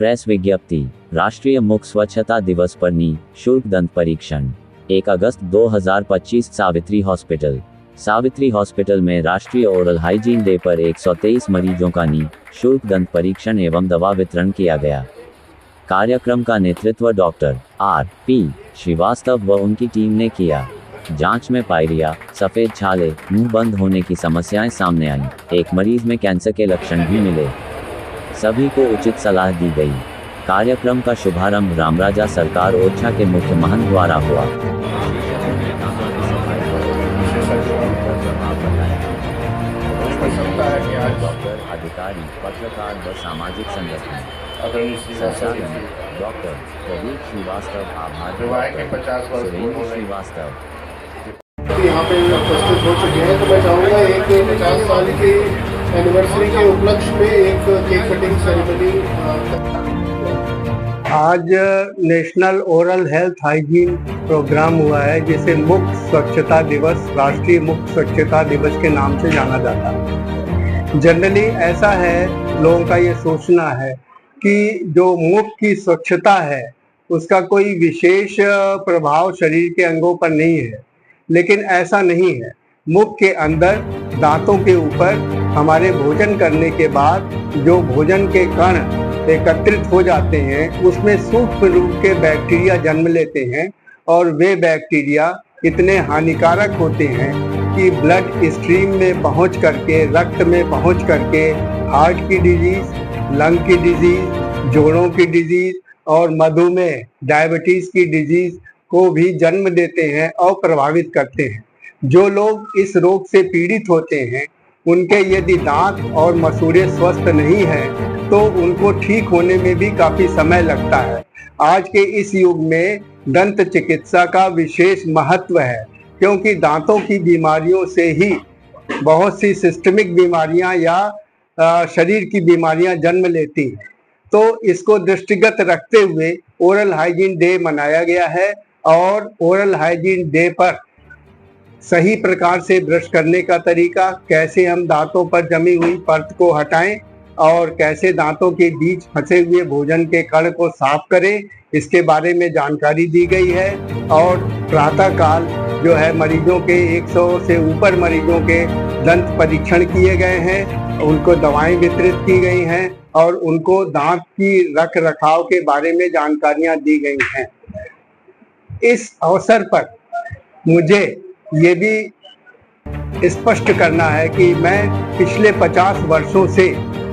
Press विज्ञप्ति। राष्ट्रीय मुख स्वच्छता दिवस पर निःशुल्क दंत परीक्षण 1 अगस्त 2025 सावित्री हॉस्पिटल में राष्ट्रीय ओरल हाइजीन डे पर 123 मरीजों का निःशुल्क दंत परीक्षण एवं दवा वितरण किया गया। कार्यक्रम का नेतृत्व डॉक्टर R.P. श्रीवास्तव व उनकी टीम ने किया। जांच में पायरिया, सफेद छाले, मुंह बंद होने की समस्याएं सामने आईं। एक मरीज में कैंसर के लक्षण भी मिले। सभी को उचित सलाह दी गई। कार्यक्रम का शुभारंभ रामराजा सरकार ओरछा के मुख्य महंत द्वारा हुआ। डॉक्टर, अधिकारी, पत्रकार व सामाजिक संगठन संचालन डॉक्टर प्रदीप श्रीवास्तव, आभार सुरेंद्र श्रीवास्तव। यहाँ पे उपस्थित हो चुके हैं, तो मैं चाहूँगा एक 50 साल की एनिवर्सरी के उपलक्ष्य में एक केक कटिंग सेरेमनी। आज national oral health hygiene program हुआ है, जिसे मुख स्वच्छता दिवस, राष्ट्रीय मुख स्वच्छता दिवस के नाम से जाना जाता है। जनरली ऐसा है, लोगों का ये सोचना है कि जो मुख की स्वच्छता है उसका कोई विशेष प्रभाव शरीर के अंगों पर नहीं है, लेकिन ऐसा नहीं है। मुख के अंदर दांतों के ऊपर हमारे भोजन करने के बाद जो भोजन के कण एकत्रित हो जाते हैं, उसमें सूक्ष्म रूप के बैक्टीरिया जन्म लेते हैं और वे बैक्टीरिया इतने हानिकारक होते हैं कि ब्लड स्ट्रीम में पहुंच करके, रक्त में पहुंच करके हार्ट की डिजीज, लंग की डिजीज, जोड़ों की डिजीज और मधुमेह, डायबिटीज की डिजीज को भी जन्म देते हैं और प्रभावित करते हैं। जो लोग इस रोग से पीड़ित होते हैं, उनके यदि दांत और मसूड़े स्वस्थ नहीं हैं, तो उनको ठीक होने में भी काफी समय लगता है। आज के इस युग में दंत चिकित्सा का विशेष महत्व है, क्योंकि दांतों की बीमारियों से ही बहुत सी सिस्टमिक बीमारियां या शरीर की बीमारियां जन्म लेती हैं। तो इसको दृष्टिगत रखते हुए ओरल हाइजीन डे मनाया गया है और ओरल हाइजीन डे पर सही प्रकार से ब्रश करने का तरीका, कैसे हम दांतों पर जमी हुई परत को हटाएं और कैसे दांतों के बीच फंसे हुए भोजन के कण को साफ करें, इसके बारे में जानकारी दी गई है। और प्रातः काल जो है मरीजों के 100 से ऊपर मरीजों के दंत परीक्षण किए गए हैं, उनको दवाएं वितरित की गई हैं और उनको दांत की रख रखाव के बारे में जानकारियां दी गई हैं। इस अवसर पर मुझे ये भी स्पष्ट करना है कि मैं पिछले 50 वर्षों से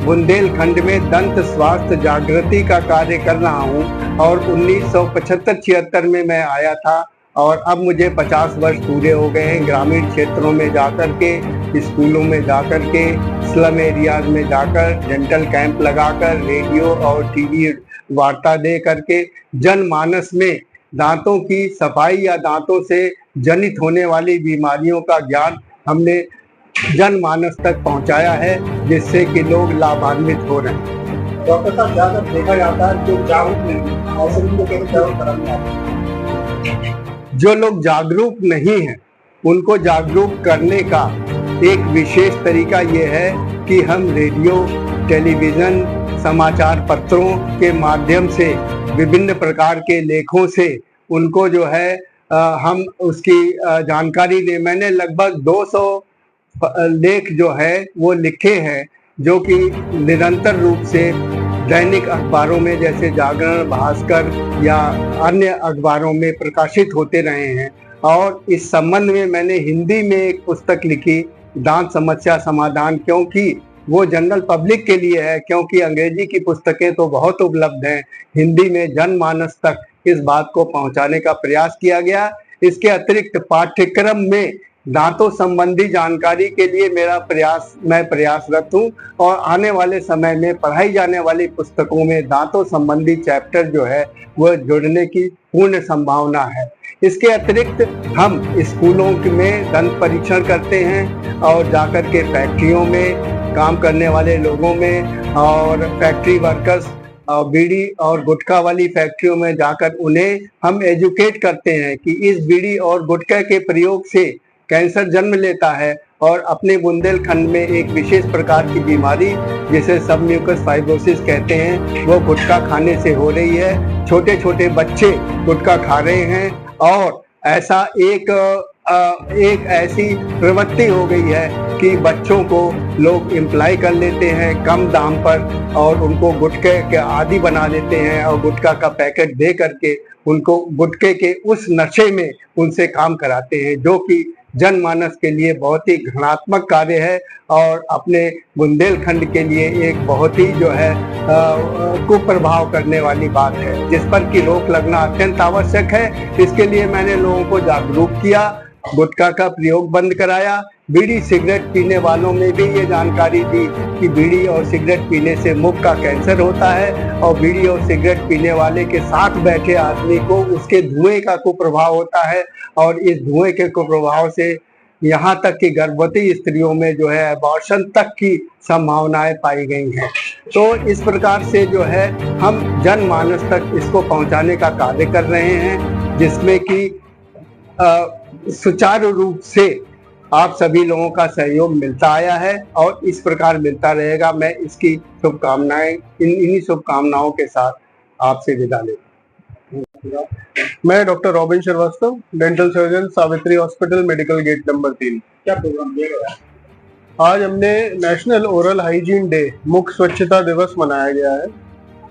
बुंदेलखंड में दंत स्वास्थ्य जागृति का कार्य कर रहा हूँ और 1975-76 में मैं आया था और अब मुझे 50 वर्ष पूरे हो गए हैं। ग्रामीण क्षेत्रों में जाकर के, स्कूलों में जाकर के, स्लम एरियाज में जाकर, डेंटल कैंप लगाकर, रेडियो और टीवी वार्ता दे करके जनमानस में दांतों की सफाई या दांतों से जनित होने वाली बीमारियों का ज्ञान हमने जनमानस तक पहुंचाया है, जिससे कि लोग लाभान्वित हो रहे हैं। डॉक्टर साहब, ज्यादातर देखा जाता है जो जागरूक नहीं, ऐसे लोग केवल जागरूक कराने आते हैं। जो लोग जागरूक नहीं हैं, उनको जागरूक करने का एक विशेष तरीका ये है कि हम रेडियो, टेलीविजन, समाचार पत्रों के माध्यम से, विभिन्न प्रकार के लेखों से उनको जो है हम उसकी जानकारी दें। मैंने लगभग 200 लेख जो है वो लिखे हैं, जो कि निरंतर रूप से दैनिक अखबारों में जैसे जागरण, भास्कर या अन्य अखबारों में प्रकाशित होते रहे हैं। और इस संबंध में मैंने हिंदी में एक पुस्तक लिखी, दांत समस्या समाधान, क्योंकि वो जनरल पब्लिक के लिए है, क्योंकि अंग्रेजी की पुस्तकें तो बहुत उपलब्ध हैं। हिंदी में जनमानस तक इस बात को पहुंचाने का प्रयास किया गया। इसके अतिरिक्त पाठ्यक्रम में दांतों संबंधी जानकारी के लिए मैं प्रयासरत हूँ और आने वाले समय में पढ़ाई जाने वाली पुस्तकों में दांतों संबंधी चैप्टर जो है वह जुड़ने की पूर्ण संभावना है। इसके अतिरिक्त हम स्कूलों में दंत परीक्षण करते हैं और जाकर के फैक्ट्रियों में काम करने वाले लोगों में और फैक्ट्री वर्कर्स और बीड़ी और गुटखा वाली फैक्ट्रियों में जाकर उन्हें हम एजुकेट करते हैं कि इस बीड़ी और गुटखा के प्रयोग से कैंसर जन्म लेता है और अपने बुंदेलखंड में एक विशेष प्रकार की बीमारी जिसे सबम्यूकस फाइब्रोसिस कहते हैं वो गुटखा खाने से हो रही है। छोटे छोटे बच्चे गुटखा खा रहे हैं और ऐसा एक ऐसी प्रवृत्ति हो गई है कि बच्चों को लोग एम्प्लॉय कर लेते हैं कम दाम पर और उनको गुटखे के आदी बना देते हैं और गुटखा का पैकेट दे करके उनको गुटखे के उस नशे में उनसे काम कराते हैं, जो कि जनमानस के लिए बहुत ही घृणात्मक कार्य है और अपने बुंदेलखंड के लिए एक बहुत ही जो है कुप्रभाव करने वाली बात है, जिस पर की रोक लगना अत्यंत आवश्यक है। इसके लिए मैंने लोगों को जागरूक किया, गुटखा का प्रयोग बंद कराया, बीड़ी सिगरेट पीने वालों में भी ये जानकारी दी कि बीड़ी और सिगरेट पीने से मुख का कैंसर होता है और बीड़ी और सिगरेट पीने वाले के साथ बैठे आदमी को उसके धुएं का कुप्रभाव होता है और इस धुएं के कुप्रभाव से यहाँ तक कि गर्भवती स्त्रियों में जो है अबॉर्शन तक की संभावनाएं पाई गई हैं। तो इस प्रकार से जो है हम जनमानस तक इसको पहुंचाने का कार्य कर रहे हैं, जिसमें कि सुचारू रूप से आप सभी लोगों का सहयोग मिलता आया है और इस प्रकार मिलता रहेगा। मैं इसकी शुभकामनाएं इन्हीं शुभकामनाओं के साथ आपसे विदा लेता हूं। मैं doctor Robin Shrivastava, dental surgeon, Savitri hospital, medical gate number 3। क्या प्रोग्राम किया गया? आज हमने नेशनल ओरल हाइजीन डे, मुख स्वच्छता दिवस मनाया गया है।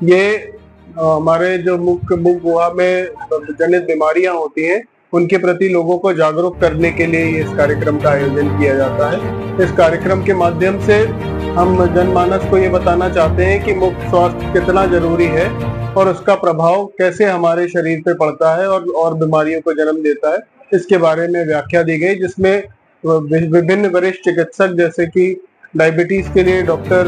ये हमारे जो मुख गुहा में जनित बीमारियां होती हैं उनके प्रति लोगों को जागरूक करने के लिए इस कार्यक्रम का आयोजन किया जाता है। इस कार्यक्रम के माध्यम से हम जनमानस को ये बताना चाहते हैं कि मुख स्वास्थ्य कितना जरूरी है और उसका प्रभाव कैसे हमारे शरीर पे पड़ता है और बीमारियों को जन्म देता है। इसके बारे में व्याख्या दी गई, जिसमें विभिन्न वरिष्ठ चिकित्सक जैसे कि डायबिटीज के लिए डॉक्टर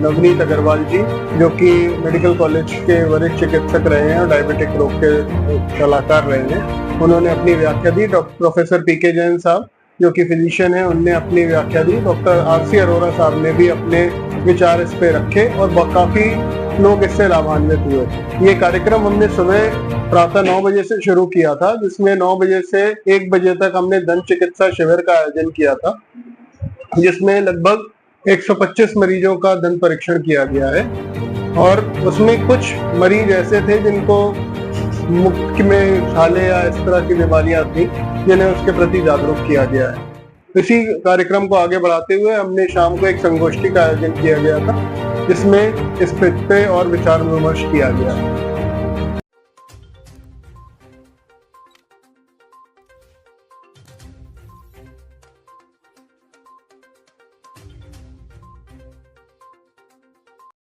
नवनीत अग्रवाल जी, जो कि मेडिकल कॉलेज के वरिष्ठ चिकित्सक रहे हैं और डायबिटिक रोग के सलाहकार रहे हैं, उन्होंने अपनी व्याख्या दी। प्रोफेसर पीके जैन साहब जो कि फिजिशियन है, उनने अपनी व्याख्या दी। डॉक्टर आरसी अरोरा साहब ने भी अपने विचार इस पे रखे और काफी लोग इससे लाभान्वित हुए। ये कार्यक्रम हमने सुबह प्रातः 9 बजे से शुरू किया था, जिसमें 9 बजे से 1 बजे तक हमने दंत चिकित्सा शिविर का आयोजन किया था, जिसमें लगभग 125 मरीजों का दंत परीक्षण किया गया है और उसमें कुछ मरीज ऐसे थे जिनको मुख में छाले या इस तरह की बीमारियां थी, जिन्हें उसके प्रति जागरूक किया गया है। इसी कार्यक्रम को आगे बढ़ाते हुए हमने शाम को एक संगोष्ठी का आयोजन किया गया था, जिसमें इस पे और विचार विमर्श किया गया।